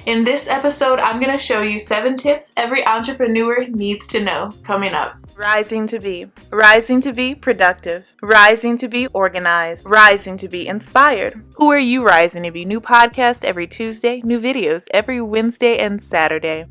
In this episode, I'm going to show you 7 tips every entrepreneur needs to know coming up. Rising to be. Rising to be productive. Rising to be organized. Rising to be inspired. Who are you rising to be? New podcast every Tuesday, new videos every Wednesday and Saturday.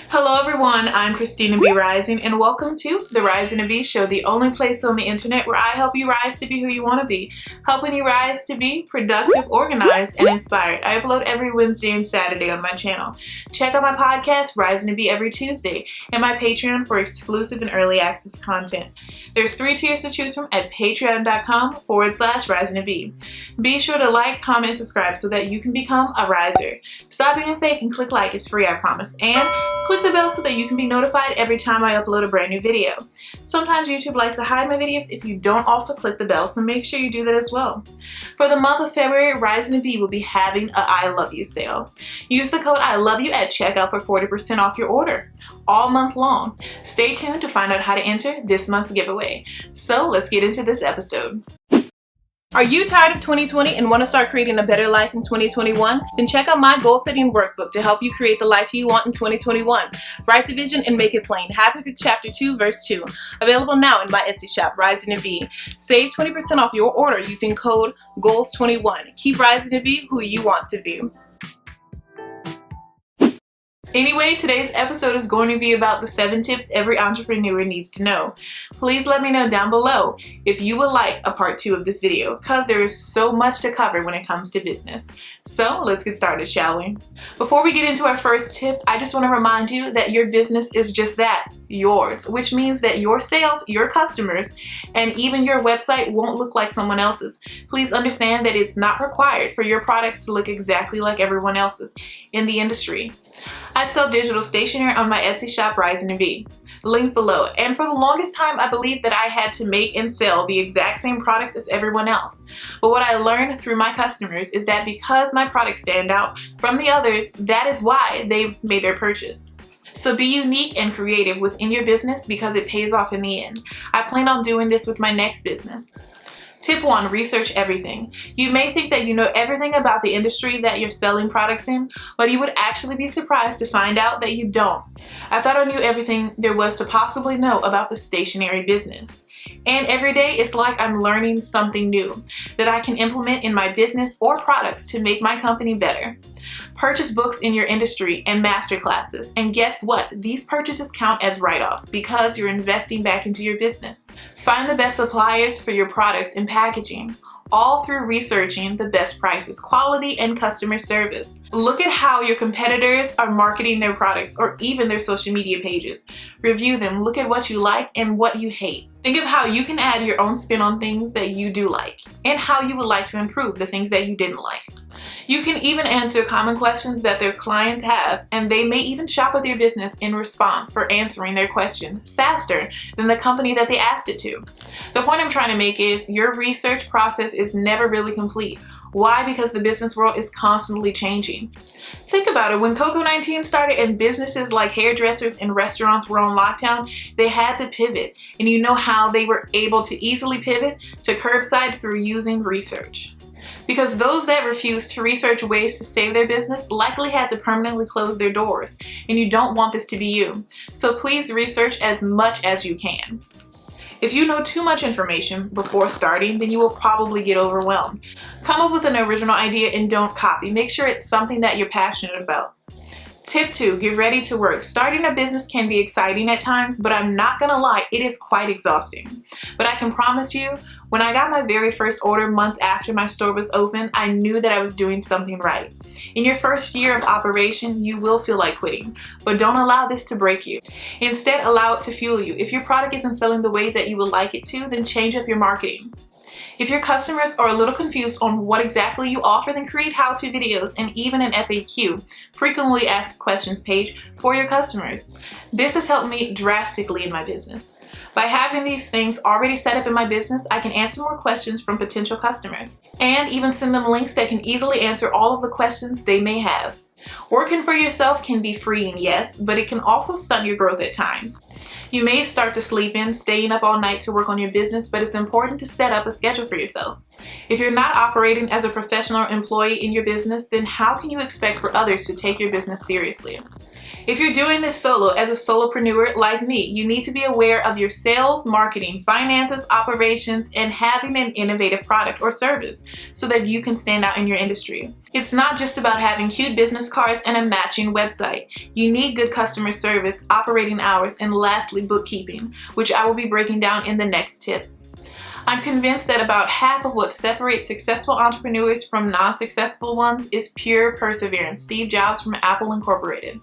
Hello everyone, I'm Christina B Rising and welcome to the Rising to Be show, the only place on the internet where I help you rise to be who you want to be, helping you rise to be productive, organized, and inspired. I upload every Wednesday and Saturday on my channel. Check out my podcast, Rising to Be, every Tuesday, and my Patreon for exclusive and early access content. There's 3 tiers to choose from at patreon.com/rising to be. Be sure to like, comment, and subscribe so that you can become a riser. Stop being fake and click like, it's free, I promise. And click the bell so that you can be notified every time I upload a brand new video. Sometimes YouTube likes to hide my videos if you don't also click the bell, so make sure you do that as well. For the month of February, Rising to Be will be having a I Love You sale. Use the code I Love You at checkout for 40% off your order, all month long. Stay tuned to find out how to enter this month's giveaway. So let's get into this episode. Are you tired of 2020 and want to start creating a better life in 2021? Then check out my goal setting workbook to help you create the life you want in 2021. Write the vision and make it plain. Habakkuk chapter 2 verse 2. Available now in my Etsy shop, Rising to Be. Save 20% off your order using code GOALS21. Keep rising to be who you want to be. Anyway, today's episode is going to be about the 7 tips every entrepreneur needs to know. Please let me know down below if you would like a part 2 of this video, because there is so much to cover when it comes to business. So let's get started, shall we? Before we get into our first tip, I just want to remind you that your business is just that, yours, which means that your sales, your customers, and even your website won't look like someone else's. Please understand that it's not required for your products to look exactly like everyone else's in the industry. I sell digital stationery on my Etsy shop, Rising to Be. Link below. And for the longest time, I believed that I had to make and sell the exact same products as everyone else. But what I learned through my customers is that because my products stand out from the others, that is why they made their purchase. So be unique and creative within your business because it pays off in the end. I plan on doing this with my next business. Tip 1, research everything. You may think that you know everything about the industry that you're selling products in, but you would actually be surprised to find out that you don't. I thought I knew everything there was to possibly know about the stationery business. And every day it's like I'm learning something new that I can implement in my business or products to make my company better. Purchase books in your industry and master classes. And guess what? These purchases count as write-offs because you're investing back into your business. Find the best suppliers for your products and packaging, all through researching the best prices, quality, and customer service. Look at how your competitors are marketing their products or even their social media pages. Review them, look at what you like and what you hate. Think of how you can add your own spin on things that you do like and how you would like to improve the things that you didn't like. You can even answer common questions that their clients have, and they may even shop with your business in response for answering their question faster than the company that they asked it to. The point I'm trying to make is your research process is never really complete. Why? Because the business world is constantly changing. Think about it, when COVID-19 started and businesses like hairdressers and restaurants were on lockdown, they had to pivot. And you know how they were able to easily pivot to curbside through using research. Because those that refused to research ways to save their business likely had to permanently close their doors, and you don't want this to be you. So please research as much as you can. If you know too much information before starting, then you will probably get overwhelmed. Come up with an original idea and don't copy. Make sure it's something that you're passionate about. Tip 2, get ready to work. Starting a business can be exciting at times, but I'm not gonna lie, it is quite exhausting. But I can promise you, when I got my very first order months after my store was open, I knew that I was doing something right. In your first year of operation, you will feel like quitting, but don't allow this to break you. Instead, allow it to fuel you. If your product isn't selling the way that you would like it to, then change up your marketing. If your customers are a little confused on what exactly you offer, then create how-to videos and even an FAQ, frequently asked questions page, for your customers. This has helped me drastically in my business. By having these things already set up in my business, I can answer more questions from potential customers and even send them links that can easily answer all of the questions they may have. Working for yourself can be freeing, yes, but it can also stunt your growth at times. You may start to sleep in, staying up all night to work on your business, but it's important to set up a schedule for yourself. If you're not operating as a professional employee in your business, then how can you expect for others to take your business seriously? If you're doing this solo as a solopreneur like me, you need to be aware of your sales, marketing, finances, operations, and having an innovative product or service so that you can stand out in your industry. It's not just about having cute business cards and a matching website. You need good customer service, operating hours, and lastly, bookkeeping, which I will be breaking down in the next tip. I'm convinced that about half of what separates successful entrepreneurs from non-successful ones is pure perseverance. Steve Jobs from Apple Incorporated.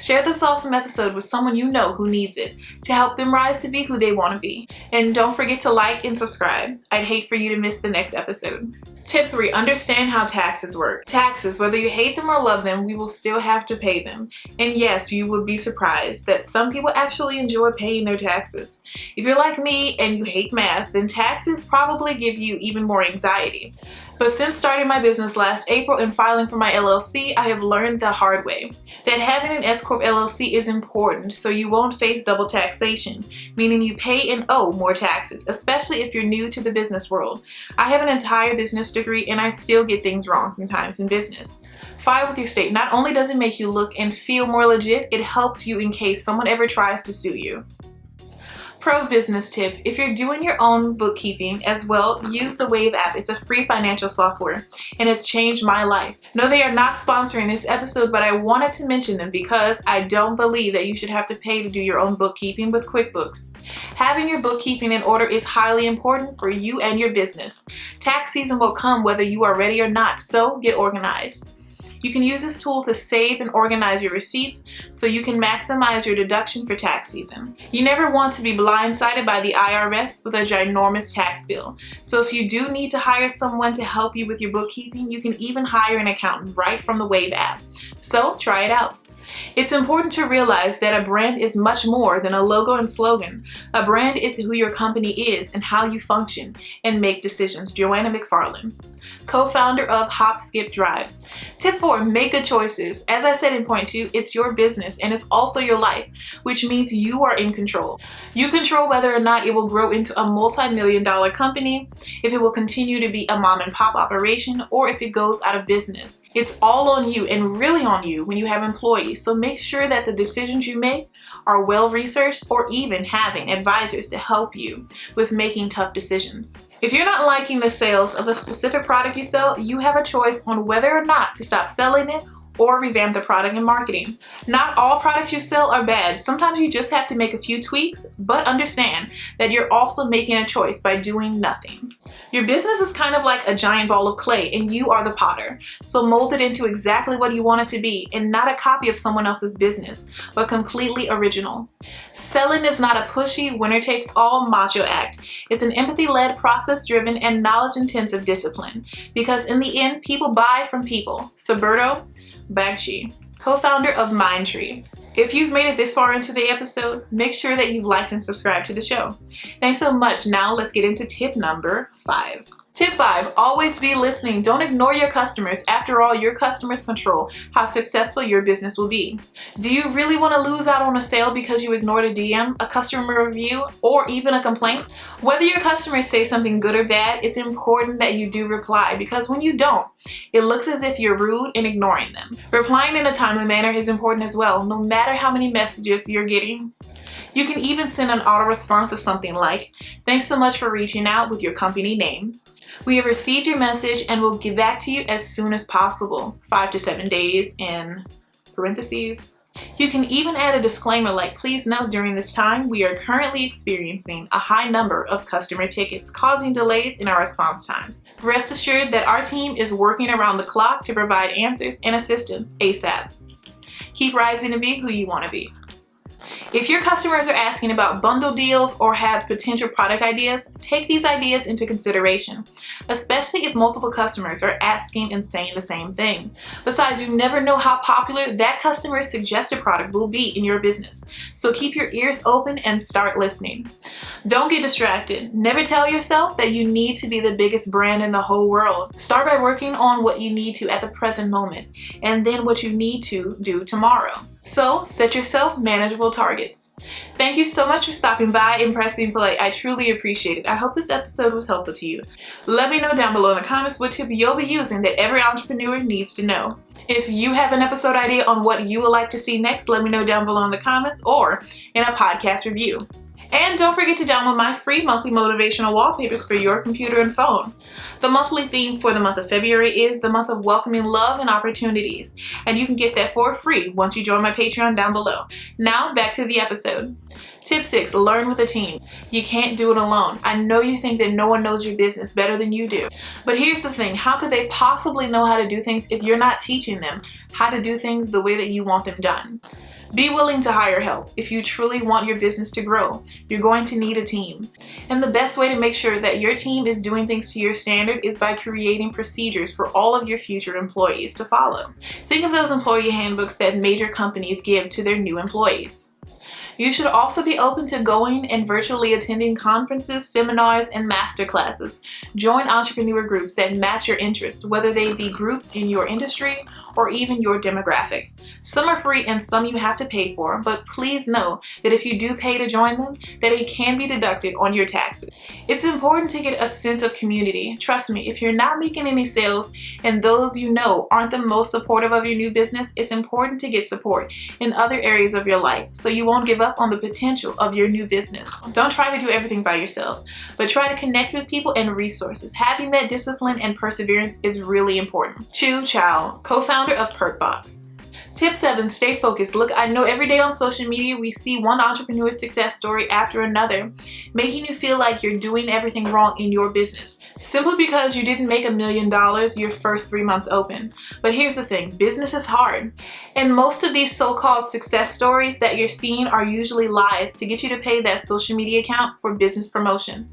Share this awesome episode with someone you know who needs it to help them rise to be who they want to be. And don't forget to like and subscribe. I'd hate for you to miss the next episode. Tip 3, understand how taxes work. Taxes, whether you hate them or love them, we will still have to pay them. And yes, you would be surprised that some people actually enjoy paying their taxes. If you're like me and you hate math, then taxes probably give you even more anxiety. But since starting my business last April and filing for my LLC, I have learned the hard way that having an S-Corp LLC is important so you won't face double taxation, meaning you pay and owe more taxes, especially if you're new to the business world. I have an entire business degree and I still get things wrong sometimes in business. File with your state. Not only does it make you look and feel more legit, it helps you in case someone ever tries to sue you. Pro business tip, if you're doing your own bookkeeping as well, use the Wave app. It's a free financial software and has changed my life. No, they are not sponsoring this episode, but I wanted to mention them because I don't believe that you should have to pay to do your own bookkeeping with QuickBooks. Having your bookkeeping in order is highly important for you and your business. Tax season will come whether you are ready or not, so get organized. You can use this tool to save and organize your receipts so you can maximize your deduction for tax season. You never want to be blindsided by the IRS with a ginormous tax bill. So if you do need to hire someone to help you with your bookkeeping, you can even hire an accountant right from the Wave app. So try it out. It's important to realize that a brand is much more than a logo and slogan. A brand is who your company is and how you function and make decisions. Joanna McFarlane, co-founder of Hop, Skip, Drive. Tip 4, make good choices. As I said in point 2, it's your business and it's also your life, which means you are in control. You control whether or not it will grow into a multi-million-dollar company, if it will continue to be a mom and pop operation, or if it goes out of business. It's all on you and really on you when you have employees, so make sure that the decisions you make are well researched or even having advisors to help you with making tough decisions. If you're not liking the sales of a specific product you sell, you have a choice on whether or not to stop selling it or revamp the product and marketing. Not all products you sell are bad. Sometimes you just have to make a few tweaks, but understand that you're also making a choice by doing nothing. Your business is kind of like a giant ball of clay and you are the potter. So mold it into exactly what you want it to be and not a copy of someone else's business, but completely original. Selling is not a pushy, winner-takes-all macho act. It's an empathy-led, process-driven, and knowledge-intensive discipline. Because in the end, people buy from people. Suberto Bagchi, co-founder of Mindtree. If you've made it this far into the episode, make sure that you've liked and subscribed to the show. Thanks so much. Now let's get into tip number 5. Tip 5, always be listening. Don't ignore your customers. After all, your customers control how successful your business will be. Do you really want to lose out on a sale because you ignored a DM, a customer review, or even a complaint? Whether your customers say something good or bad, it's important that you do reply because when you don't, it looks as if you're rude and ignoring them. Replying in a timely manner is important as well, no matter how many messages you're getting. You can even send an auto response of something like, "Thanks so much for reaching out with your company name. We have received your message and will get back to you as soon as possible. 5 to 7 days in parentheses." You can even add a disclaimer like, "Please note during this time, we are currently experiencing a high number of customer tickets causing delays in our response times. Rest assured that our team is working around the clock to provide answers and assistance ASAP. Keep rising to be who you want to be." If your customers are asking about bundle deals or have potential product ideas, take these ideas into consideration, especially if multiple customers are asking and saying the same thing. Besides, you never know how popular that customer's suggested product will be in your business, so keep your ears open and start listening. Don't get distracted. Never tell yourself that you need to be the biggest brand in the whole world. Start by working on what you need to at the present moment, and then what you need to do tomorrow. So set yourself manageable targets. Thank you so much for stopping by and pressing play. I truly appreciate it. I hope this episode was helpful to you. Let me know down below in the comments what tip you'll be using that every entrepreneur needs to know. If you have an episode idea on what you would like to see next, let me know down below in the comments or in a podcast review. And don't forget to download my free monthly motivational wallpapers for your computer and phone. The monthly theme for the month of February is the month of welcoming love and opportunities, and you can get that for free once you join my Patreon down below. Now back to the episode. Tip 6, learn with a team. You can't do it alone. I know you think that no one knows your business better than you do. But here's the thing, how could they possibly know how to do things if you're not teaching them how to do things the way that you want them done? Be willing to hire help. If you truly want your business to grow, you're going to need a team. And the best way to make sure that your team is doing things to your standard is by creating procedures for all of your future employees to follow. Think of those employee handbooks that major companies give to their new employees. You should also be open to going and virtually attending conferences, seminars, and masterclasses. Join entrepreneur groups that match your interests, whether they be groups in your industry or even your demographic. Some are free and some you have to pay for, but please know that if you do pay to join them, that it can be deducted on your taxes. It's important to get a sense of community. Trust me, if you're not making any sales and those you know aren't the most supportive of your new business, it's important to get support in other areas of your life so you won't give up on the potential of your new business. Don't try to do everything by yourself, but try to connect with people and resources. Having that discipline and perseverance is really important. Chu Chow, co-founder of Perkbox. Tip 7, stay focused. Look, I know every day on social media we see one entrepreneur's success story after another, making you feel like you're doing everything wrong in your business, simply because you didn't make $1 million your first 3 months open. But here's the thing, business is hard. And most of these so-called success stories that you're seeing are usually lies to get you to pay that social media account for business promotion.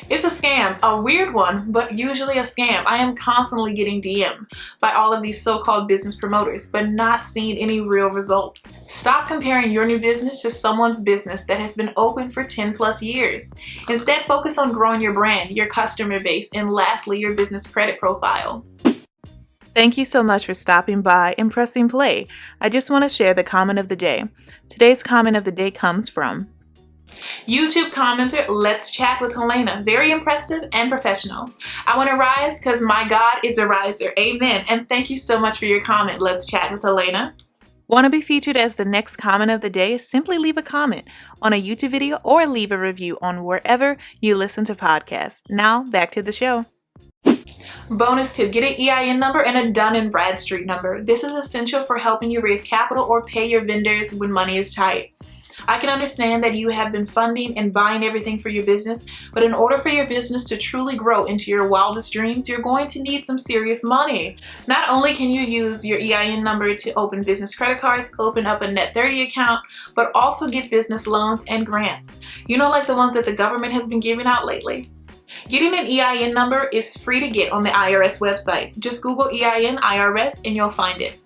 It's a scam, a weird one, but usually a scam. I am constantly getting DM'd by all of these so-called business promoters, but not seeing any real results. Stop comparing your new business to someone's business that has been open for 10+ years. Instead, focus on growing your brand, your customer base, and lastly, your business credit profile. Thank you so much for stopping by and pressing play. I just want to share the comment of the day. Today's comment of the day comes from YouTube commenter, let's chat with Helena. Very impressive and professional. I want to rise because my God is a riser. Amen. And thank you so much for your comment. Let's chat with Helena. Want to be featured as the next comment of the day? Simply leave a comment on a YouTube video or leave a review on wherever you listen to podcasts. Now back to the show. Bonus tip, get an EIN number and a Dun & Bradstreet number. This is essential for helping you raise capital or pay your vendors when money is tight. I can understand that you have been funding and buying everything for your business, but in order for your business to truly grow into your wildest dreams, you're going to need some serious money. Not only can you use your EIN number to open business credit cards, open up a Net 30 account, but also get business loans and grants. You know, like the ones that the government has been giving out lately. Getting an EIN number is free to get on the IRS website. Just Google EIN IRS and you'll find it.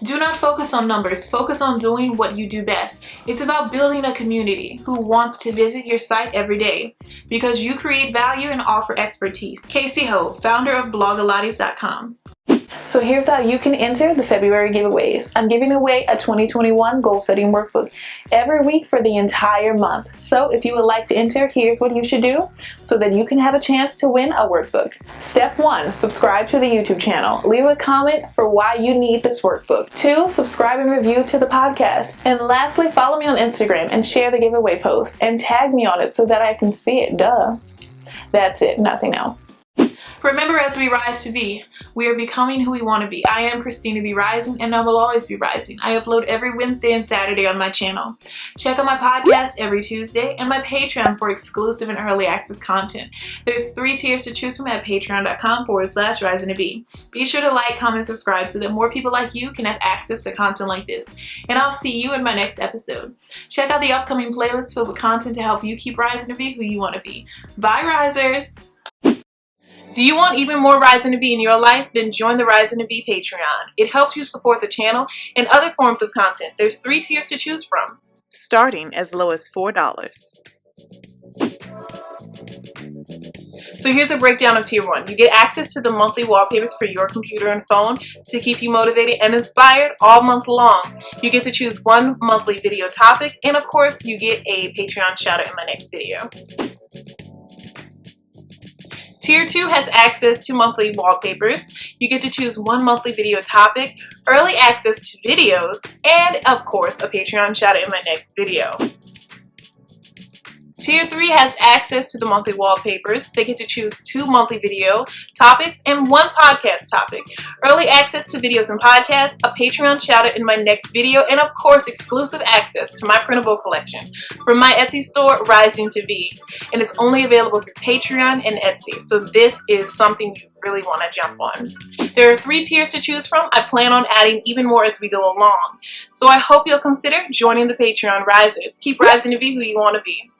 Do not focus on numbers, focus on doing what you do best. It's about building a community who wants to visit your site every day because you create value and offer expertise. Casey Ho, founder of blogalates.com. So here's how you can enter the February giveaways. I'm giving away a 2021 goal setting workbook every week for the entire month. So if you would like to enter, here's what you should do so that you can have a chance to win a workbook. Step 1, subscribe to the YouTube channel. Leave a comment for why you need this workbook. 2, subscribe and review to the podcast. And lastly, follow me on Instagram and share the giveaway post and tag me on it so that I can see it. Duh. That's it, nothing else. Remember, as we rise to be, we are becoming who we want to be. I am Christina B Rising, and I will always be rising. I upload every Wednesday and Saturday on my channel. Check out my podcast every Tuesday and my Patreon for exclusive and early access content. There's 3 tiers to choose from at patreon.com/risingtobe. Be sure to like, comment, subscribe so that more people like you can have access to content like this. And I'll see you in my next episode. Check out the upcoming playlist filled with content to help you keep rising to be who you want to be. Bye, risers! Do you want even more Rising to Be in your life? Then join the Rising to Be Patreon. It helps you support the channel and other forms of content. There's 3 tiers to choose from, starting as low as $4. So here's a breakdown of Tier 1. You get access to the monthly wallpapers for your computer and phone to keep you motivated and inspired all month long. You get to choose 1 monthly video topic, and of course, you get a Patreon shout out in my next video. Tier 2 has access to monthly wallpapers. You get to choose 1 monthly video topic, early access to videos, and of course a Patreon shout out in my next video. Tier 3 has access to the monthly wallpapers. They get to choose 2 monthly video topics and 1 podcast topic. Early access to videos and podcasts, a Patreon shout out in my next video, and of course exclusive access to my printable collection from my Etsy store, Rising to Be. And it's only available through Patreon and Etsy. So this is something you really want to jump on. There are 3 tiers to choose from. I plan on adding even more as we go along. So I hope you'll consider joining the Patreon risers. Keep rising to be who you want to be.